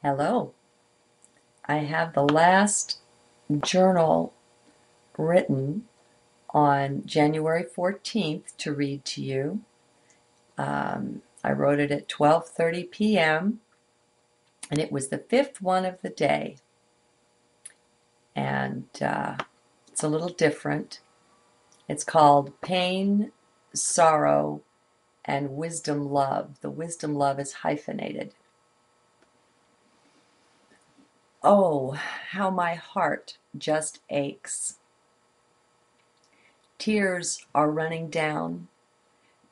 Hello. I have the last journal written on January 14th to read to you. I wrote it at 12:30 p.m. and it was the fifth one of the day. And it's a little different. It's called Pain, Sorrow, and Wisdom Love. The Wisdom Love is hyphenated. Oh, how my heart just aches. Tears are running down,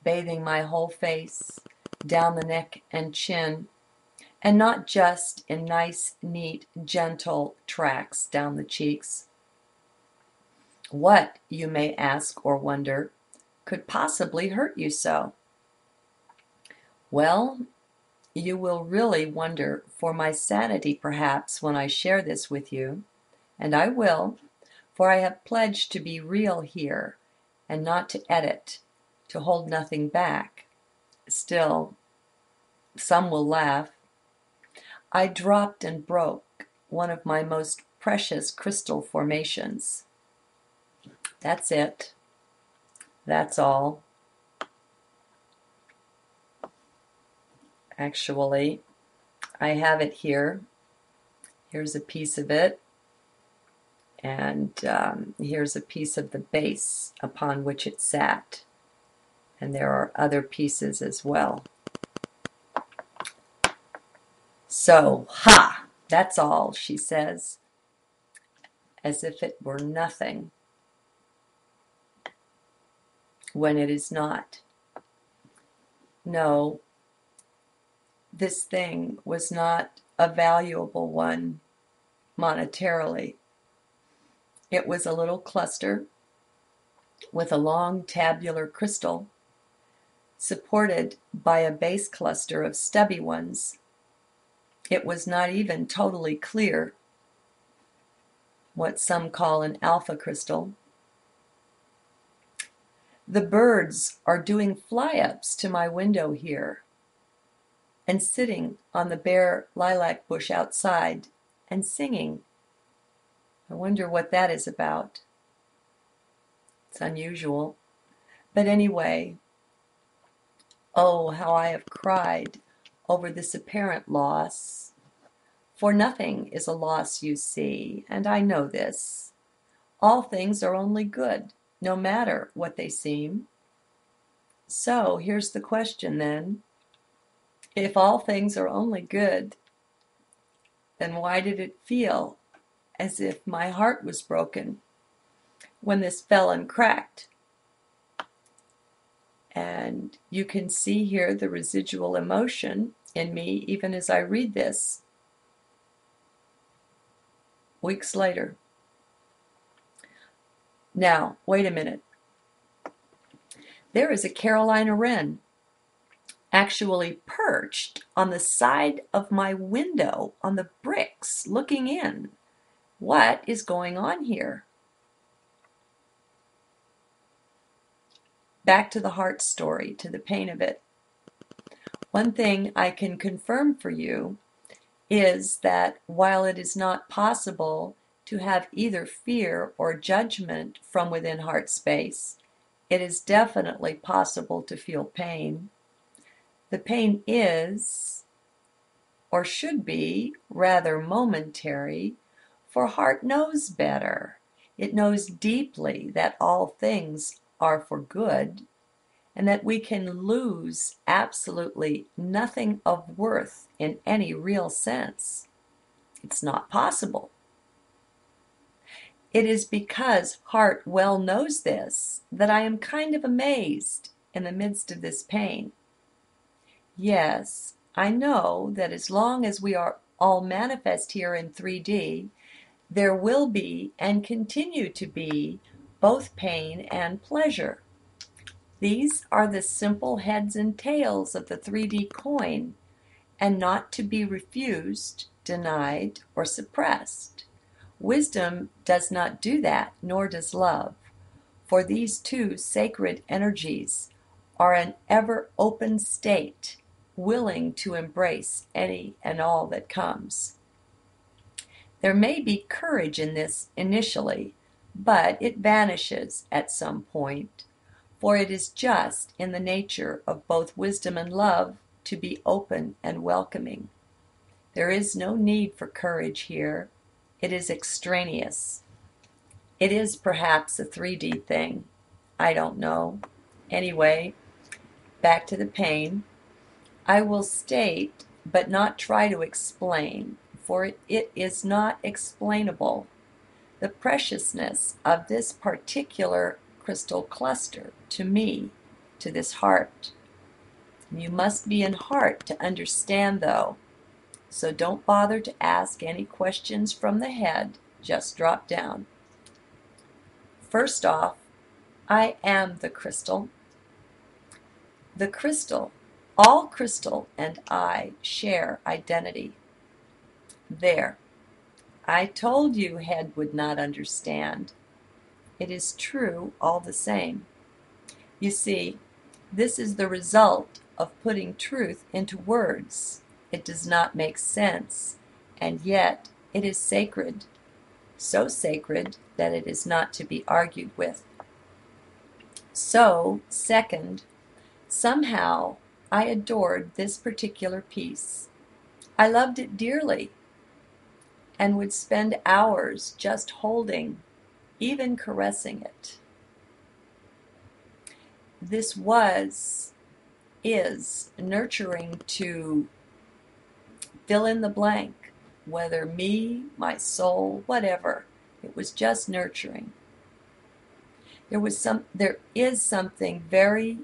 bathing my whole face, down the neck and chin, and not just in nice, neat, gentle tracks down the cheeks. What, you may ask or wonder, could possibly hurt you so? Well, you will really wonder for my sanity perhaps when I share this with you, and I will, for I have pledged to be real here and not to edit, to hold nothing back. Still, some will laugh. I dropped and broke one of my most precious crystal formations. That's it. That's all. Actually, I have it here. Here's a piece of it. And here's a piece of the base upon which it sat. And there are other pieces as well. So, ha! That's all, she says, as if it were nothing, when it is not. No, this thing was not a valuable one monetarily. It was a little cluster with a long tabular crystal supported by a base cluster of stubby ones. It was not even totally clear, what some call an alpha crystal. The birds are doing fly-ups to my window here and sitting on the bare lilac bush outside and singing. I wonder what that is about. It's unusual. But anyway, oh, how I have cried over this apparent loss. For nothing is a loss, you see, and I know this. All things are only good, no matter what they seem. So here's the question then. If all things are only good, then why did it feel as if my heart was broken when this fell and cracked? And you can see here the residual emotion in me even as I read this. Weeks later. Now, wait a minute. There is a Carolina wren actually perched on the side of my window on the bricks looking in. What is going on here? Back to the heart story, to the pain of it. One thing I can confirm for you is that while it is not possible to have either fear or judgment from within heart space, it is definitely possible to feel pain. The pain is, or should be, rather momentary, for heart knows better. It knows deeply that all things are for good, and that we can lose absolutely nothing of worth in any real sense. It's not possible. It is because heart well knows this that I am kind of amazed in the midst of this pain. Yes, I know that as long as we are all manifest here in 3D, there will be and continue to be both pain and pleasure. These are the simple heads and tails of the 3D coin, and not to be refused, denied, or suppressed. Wisdom does not do that, nor does love, for these two sacred energies are an ever open state willing to embrace any and all that comes. There may be courage in this initially, but it vanishes at some point, for it is just in the nature of both wisdom and love to be open and welcoming. There is no need for courage here. It is extraneous. It is perhaps a 3D thing. I don't know. Anyway, back to the pain. I will state, but not try to explain, for it is not explainable, the preciousness of this particular crystal cluster to me, to this heart. You must be in heart to understand, though, so don't bother to ask any questions from the head, just drop down. First off, I am the crystal. The crystal, all crystal and I share identity. There. I told you head would not understand. It is true all the same. You see, this is the result of putting truth into words. It does not make sense, and yet it is sacred. So sacred that it is not to be argued with. So, second, somehow I adored this particular piece. I loved it dearly and would spend hours just holding, even caressing it. This is nurturing to fill in the blank, whether me, my soul, whatever. It was just nurturing. There is something very